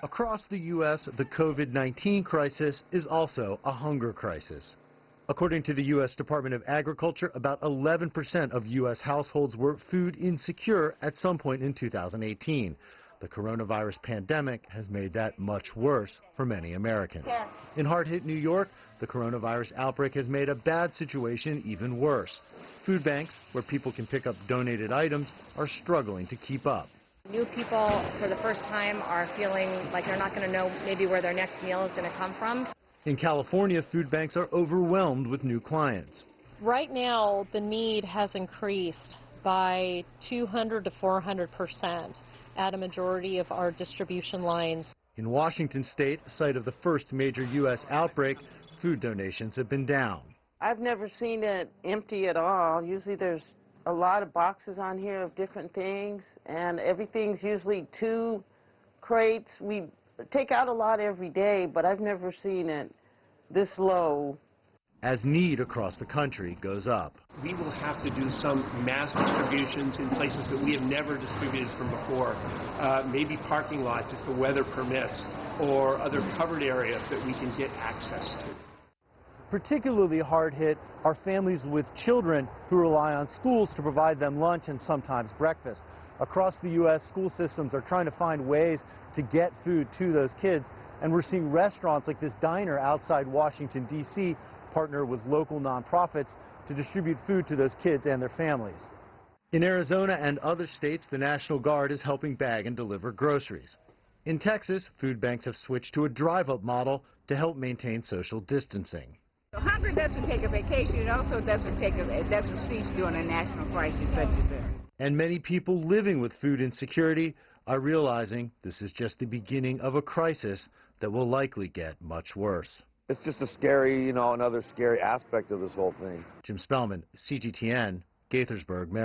Across the U.S., the COVID-19 crisis is also a hunger crisis. According to the U.S. Department of Agriculture, about 11% of U.S. households were food insecure at some point in 2018. The coronavirus pandemic has made that much worse for many Americans. In hard-hit New York, the coronavirus outbreak has made a bad situation even worse. Food banks, where people can pick up donated items, are struggling to keep up. New people, for the first time, are feeling like they're not going to know maybe where their next meal is going to come from. In California, food banks are overwhelmed with new clients. Right now, the need has increased by 200 to 400% at a majority of our distribution lines. In Washington state, site of the first major U.S. outbreak, food donations have been down. I've never seen it empty at all. Usually there's a lot of boxes on here of different things, and everything's usually 2 crates. We take out a lot every day, but I've never seen it this low. As need across the country goes up. We will have to do some mass distributions in places that we have never distributed from before. Maybe parking lots if the weather permits, or other covered areas that we can get access to. Particularly hard hit are families with children who rely on schools to provide them lunch and sometimes breakfast. Across the U.S., school systems are trying to find ways to get food to those kids, and we're seeing restaurants like this diner outside Washington, D.C. partner with local nonprofits to distribute food to those kids and their families. In Arizona and other states, the National Guard is helping bag and deliver groceries. In Texas, food banks have switched to a drive-up model to help maintain social distancing. Hunger doesn't take a vacation. It also doesn't cease during a national crisis such as this. And many people living with food insecurity are realizing this is just the beginning of a crisis that will likely get much worse. It's just a scary, another scary aspect of this whole thing. Jim Spellman, CGTN, Gaithersburg, Maryland.